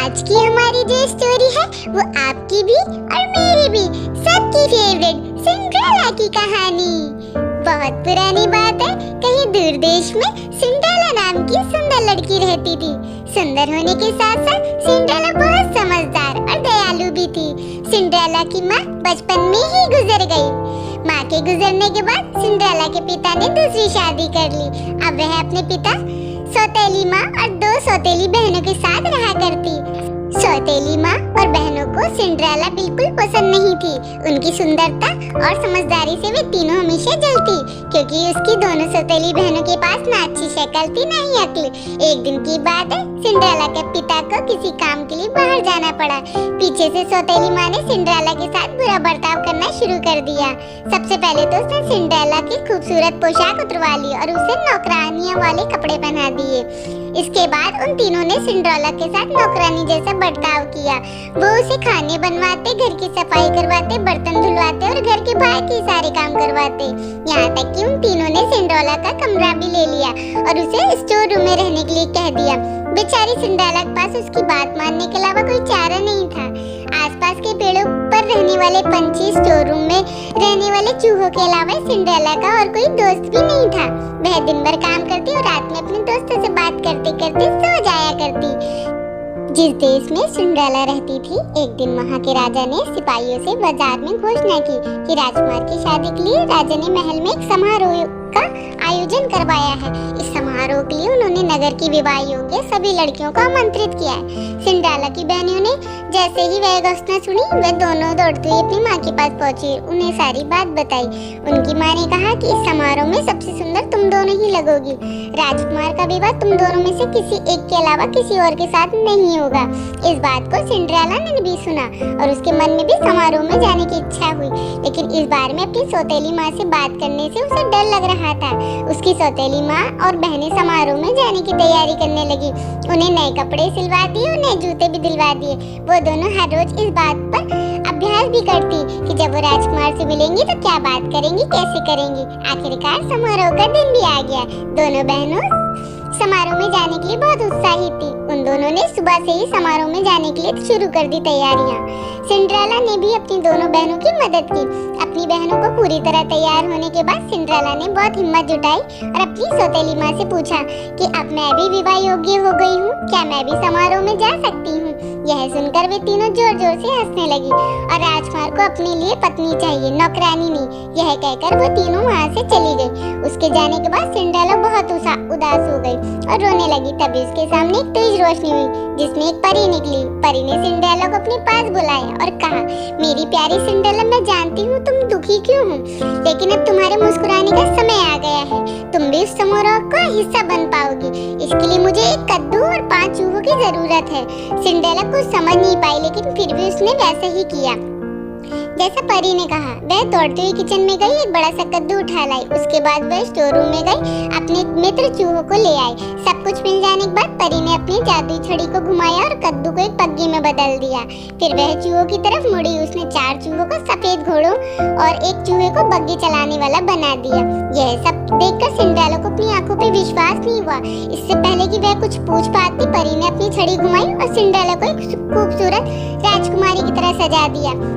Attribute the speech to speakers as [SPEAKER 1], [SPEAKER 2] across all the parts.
[SPEAKER 1] आज की हमारी जो स्टोरी है वो आपकी भी और मेरी भी सबकी फेवरेट सिंड्रेला की कहानी। बहुत पुरानी बात है, कहीं दूर देश में सिंड्रेला नाम की सुंदर लड़की रहती थी। सुंदर होने के साथ साथ सिंड्रेला बहुत समझदार और दयालु भी थी। सिंड्रेला की माँ बचपन में ही गुजर गई। माँ के गुजरने के बाद सिंड्रेला के पिता ने दूसरी शादी कर ली। अब वह अपने पिता सौतेली माँ और 2 सौतेली बहनों के साथ रहा करती। सौतेली माँ और बहनों को सिंड्रेला बिल्कुल पसंद नहीं थी। उनकी सुंदरता और समझदारी से वे तीनों हमेशा जलती, क्योंकि उसकी दोनों सौतेली बहनों के पास ना अच्छी शक्ल थी ना ही अक्ल। एक दिन की बात है, सिंड्रेला के पिता को किसी काम के लिए बाहर जाना पड़ा। पीछे से सौतेली माँ ने सिंड्रेला के साथ बुरा बर्ताव करना शुरू कर दिया। सबसे पहले तो उसने सिंड्रेला की खूबसूरत पोशाक उतरवा ली और उसे नौकरानियों वाले कपड़े पहना दिए। इसके बाद उन तीनों ने सिंड्रेला के साथ नौकरानी जैसा बर्ताव किया। वो उसे खाने बनवाते, घर की सफाई करवाते, बर्तन धुलवाते और घर के बाकी सारे काम करवाते। यहाँ तक कि उन तीनों ने सिंड्रेला का कमरा भी ले लिया और उसे स्टोर रूम में रहने के लिए कह दिया। बेचारी सिंड्रेला के पास उसकी बात मानने के अलावा कोई चारा नहीं था। आसपास के पेड़ों पर रहने वाले पंछी, स्टोर रूम में रहने वाले चूहों के अलावा सिंड्रेला का और कोई दोस्त भी नहीं था। वह दिन भर काम करती और रात में अपने दोस्तों से बात करते करते सो जाया करती। जिस देश में सिंड्रेला रहती थी, एक दिन वहाँ के राजा ने सिपाहियों से बाजार में घोषणा की कि राजकुमार की शादी के लिए राजा ने महल में एक समारोह का आयोजन करवाया है। इस समारोह के लिए उन्होंने नगर की विवाह योग्य सभी लड़कियों को आमंत्रित किया है। सिंड्रेला की बहनों ने जैसे ही वह घोषणा सुनी, वे दोनों दौड़ती हुई अपनी माँ के पास पहुँची, उन्हें सारी बात बताई। उनकी माँ ने कहा कि इस समारोह में सबसे सुंदर तुम दोनों ही लगोगी। राजकुमार का विवाह तुम दोनों में से किसी एक के अलावा किसी और के साथ नहीं होगा। इस बात को सिंड्रेला ने भी सुना और उसके मन में भी समारोह में जाने की इच्छा हुई, लेकिन इस बार में अपनी सौतेली माँ से बात करने से उसे डर लग रहा था। उसकी सौतेली माँ और बहनें समारोह में जाने की तैयारी करने लगी। उन्हें नए कपड़े सिलवा दिए और नए जूते भी दिलवा दिए। वो दोनों हर रोज इस बात पर अभ्यास भी करती कि जब वो राजकुमार से मिलेंगी तो क्या बात करेंगी, कैसे करेंगी। आखिरकार समारोह का दिन भी आ गया। दोनों बहनों समारोह में जाने के लिए बहुत उत्साहित थी। उन दोनों ने सुबह से ही समारोह में जाने के लिए शुरू कर दी तैयारियां। सिंड्रेला ने भी अपनी दोनों बहनों की मदद की। अपनी बहनों को पूरी तरह तैयार होने के बाद सिंड्रेला ने बहुत हिम्मत जुटाई और अपनी सौतेली माँ से पूछा कि अब मैं भी विवाह योग्य हो गई हूँ, क्या मैं भी समारोह में जा सकती हूँ। यह सुनकर वे तीनों जोर जोर से हंसने लगी और राजकुमार को अपने लिए पत्नी चाहिए, नौकरानी नहीं, यह कहकर वो तीनों वहाँ से चली गई। उसके जाने के बाद सिंड्रेला बहुत उदास हो गई और रोने लगी। तभी उसके सामने एक तेज रोशनी हुई जिसमें एक परी निकली। परी ने सिंड्रेला को अपने पास बुलाया और कहा, मेरी प्यारी सिंड्रेला, मैं जानती हूँ तुम दुखी क्यों हो, लेकिन अब तुम्हारे मुस्कुराने का समय आ गया है। तुम भी उस समारोह का हिस्सा बन पाओगी। इसके लिए मुझे एक कद्दू और 5 चूहों की जरूरत है। सिंड्रेला कुछ समझ नहीं पाई, लेकिन फिर भी उसने वैसा ही किया जैसा परी ने कहा। वह दौड़ते हुए किचन में गई, एक बड़ा सा कद्दू उठा लाई। उसके बाद वह स्टोर रूम में गई, अपने मित्र चूहों को ले आई। सब कुछ मिल जाने के बाद परी ने अपनी जादुई छड़ी को घुमाया और कद्दू को एक पग्गी में बदल दिया। फिर वह चूहों की तरफ मुड़ी। उसने 4 चूहों को सफेद घोड़ों और एक चूहे को बग्गी चलाने वाला बना दिया। यह सब देखकर सिंड्रेला को अपनी आंखों पे विश्वास नहीं हुआ। इससे पहले कि वह कुछ पूछ पाती, परी ने अपनी छड़ी घुमाई और सिंड्रेला को एक खूबसूरत राजकुमारी की तरह सजा दिया।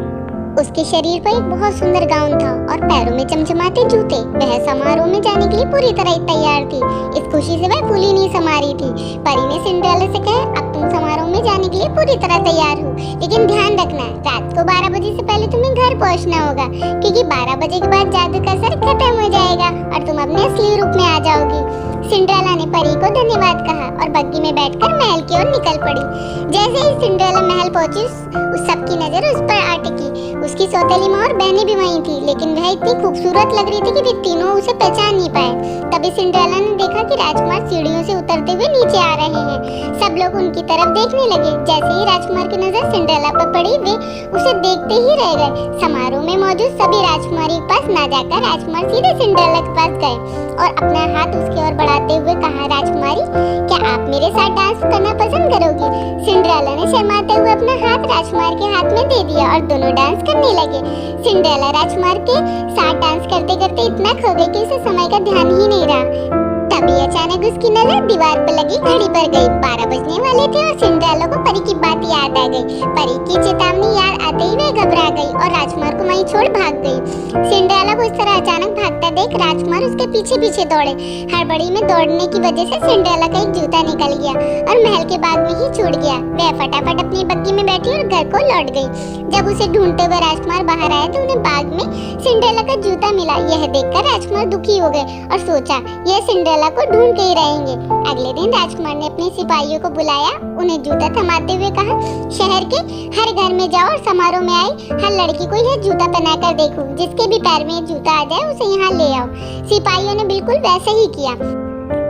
[SPEAKER 1] उसके शरीर पर एक बहुत सुंदर गाउन था और पैरों में चमचमाते जूते। वह समारोह में जाने के लिए पूरी तरह तैयार थी। इस खुशी से वह फूली नहीं समा रही थी। परी ने सिंड्रेला से कहा, अब तुम समारोह में जाने के लिए पूरी तरह तैयार हो, लेकिन ध्यान रखना, रात को 12 बजे से पहले तुम्हें घर पहुंचना होगा, क्योंकि 12 बजे के बाद जादू का असर खत्म हो जाएगा और तुम अपने असली रूप में आ जाओगी। सिंड्रेला ने परी को धन्यवाद कहा और बग्गी में बैठकर महल की ओर निकल पड़ी। जैसे ही सिंड्रेला महल पहुंची, उस सबकी नजर उस पर आ टिकी। उसकी सौतेली माँ और बहनें भी वहीं थी, लेकिन वह इतनी खूबसूरत लग रही थी कि वे तीनों उसे पहचान नहीं पाए। तभी सिंड्रेला ने देखा कि राजकुमार सीढ़ियों से उतरते हुए नीचे आ रहे हैं। सब लोग उनकी तरफ देखने लगे। जैसे ही राजकुमार की नजर सिंड्रेला पर पड़ी, वे उसे देखते ही रह गए। समारोह में मौजूद सभी राजकुमारी के पास ना जाकर राजकुमार सीधे सिंड्रेला के पास गए और अपना हाथ उसकी ओर बढ़ाते हुए कहा, राजकुमारी, क्या आप मेरे साथ डांस करना पसंद करोगी। सिंड्रेला ने शर्माते हुए अपना हाथ राजकुमार के हाथ में दे दिया और दोनों डांस करने लगे। सिंड्रेला राजकुमार के साथ डांस करते करते इतना खो गई कि उसे समय का ध्यान ही नहीं रहा। तभी अचानक उसकी नजर दीवार पर लगी घड़ी पर गई। 12 बजने वाले थे और सिंड्रेला को परी की बात की याद आ गई। परी की चेतावनी याद आते ही वह घबरा गई और राजकुमार को वहीं छोड़ भाग गई। सिंड्रेला को इस तरह अचानक भागता देख राजकुमार उसके पीछे पीछे दौड़े। हड़बड़ी में दौड़ने की वजह से सिंड्रेला का एक जूता निकल गया और महल के बाग में ही छूट गया। वह फटाफट अपनी बग्गी में बैठी और घर को लौट गई। जब उसे ढूंढते हुए राजकुमार बाहर आए तो उन्हें बाग में सिंड्रेला का जूता मिला। यह देखकर राजकुमार दुखी हो गए और सोचा यह सिंड्रेला को ढूंढ के ही रहेंगे। अगले दिन राजकुमार ने अपने सिपाहियों को बुलाया, उन्हें जूता थमाते हुए कहा, शहर के हर घर में जाओ और समारोह में आई हर लड़की को यह जूता पहनाकर देखो। जिसके भी पैर में जूता आ जाए उसे यहाँ ले आओ। सिपाहियों ने बिल्कुल वैसे ही किया।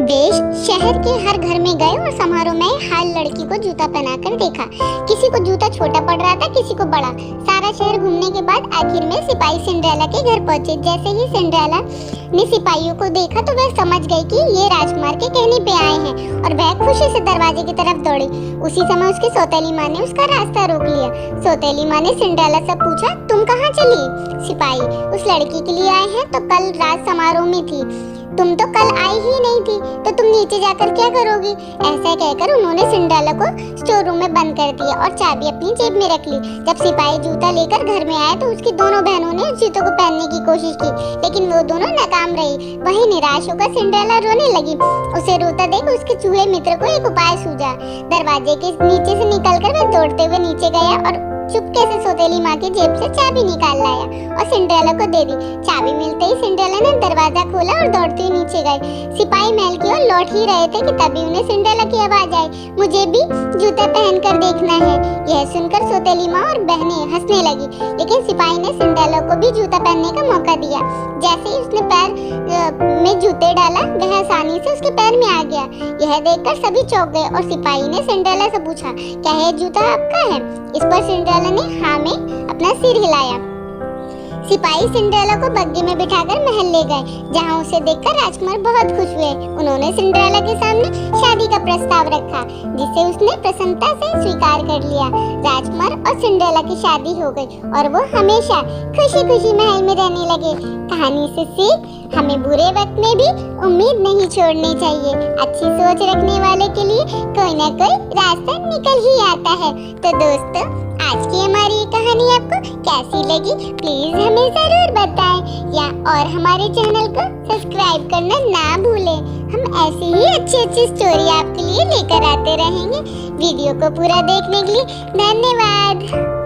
[SPEAKER 1] वे शहर के हर घर में गए और समारोह में हर लड़की को जूता पहनाकर देखा। किसी को जूता छोटा पड़ रहा था, किसी को बड़ा। सारा शहर घूमने के बाद आखिर में सिपाही सिंड्रेला के घर पहुंचे। जैसे ही सिंड्रेला ने सिपाहियों को देखा तो वह समझ गई कि ये राजकुमार के कहने पे आए हैं और वह खुशी से दरवाजे की तरफ दौड़ी। उसी समय उसकी सौतेली माँ ने उसका रास्ता रोक लिया। सौतेली माँ ने सिंड्रेला से पूछा, तुम कहाँ चली? सिपाही, उस लड़की के लिए आए हैं तो कल रात समारोह में थी। तुम तो कल आई ही नहीं थी, तो तुम नीचे जाकर क्या करोगी? ऐसा कहकर उन्होंने सिंड्रेला को स्टोर रूम में बंद कर दिया और चाबी अपनी जेब में रख ली। जब सिपाही जूता लेकर घर में आए तो उसकी दोनों बहनों ने उस जूते को पहनने की कोशिश की, लेकिन वो दोनों नाकाम रही। वही निराश होकर सिंड्रेला रोने लगी। उसे रोता देख उसके चूहे मित्र को एक उपाय सूझा। दरवाजे के नीचे से निकलकर वह दौड़ते हुए नीचे गया और चुपके से सौतेली माँ की जेब से चाबी निकाल लाया और सिंड्रेला को दे दी। चाबी मिलते ही सिंड्रेला ने दरवाजा खोला और दौड़ती हुई नीचे गई। सिपाही महल की ओर लौट ही रहे थे कि तभी उन्हें सिंड्रेला की आवाज आई, मुझे भी जूता पहनकर देखना है। यह सुनकर सौतेली माँ और बहनें हंसने लगी, लेकिन सिपाही ने सिंड्रेला को भी जूता पहनने का मौका दिया। जैसे ही उसने पैर में जूते डाला वह आसानी से उसके पैर में आ गया। यह देखकर सभी चौंक गए और सिपाही ने सिंड्रेला से पूछा, क्या यह जूता आपका है? इस पर सिंड्रेला ने हाँ में अपना सिर हिलाया। सिपाही सिंड्रेला को बग्गी में बिठाकर महल ले गए, जहां उसे देखकर राजकुमार बहुत खुश हुए। उन्होंने सिंड्रेला के सामने शादी का प्रस्ताव रखा, जिसे उसने प्रसन्नता से स्वीकार कर लिया। राजकुमार और सिंड्रेला की शादी हो गई और वो हमेशा खुशी खुशी महल में रहने लगे। कहानी से सीख, हमें बुरे वक्त में भी उम्मीद नहीं छोड़नी चाहिए। अच्छी सोच रखने वाले के लिए कोई ना कोई रास्ता निकल ही आता है। तो दोस्तों, आज की हमारी ये कहानी आपको कैसी लगी प्लीज हमें जरूर बताएं, या और हमारे चैनल को सब्सक्राइब करना ना भूलें। हम ऐसी ही अच्छी स्टोरी आपके लिए लेकर आते रहेंगे। वीडियो को पूरा देखने के लिए धन्यवाद।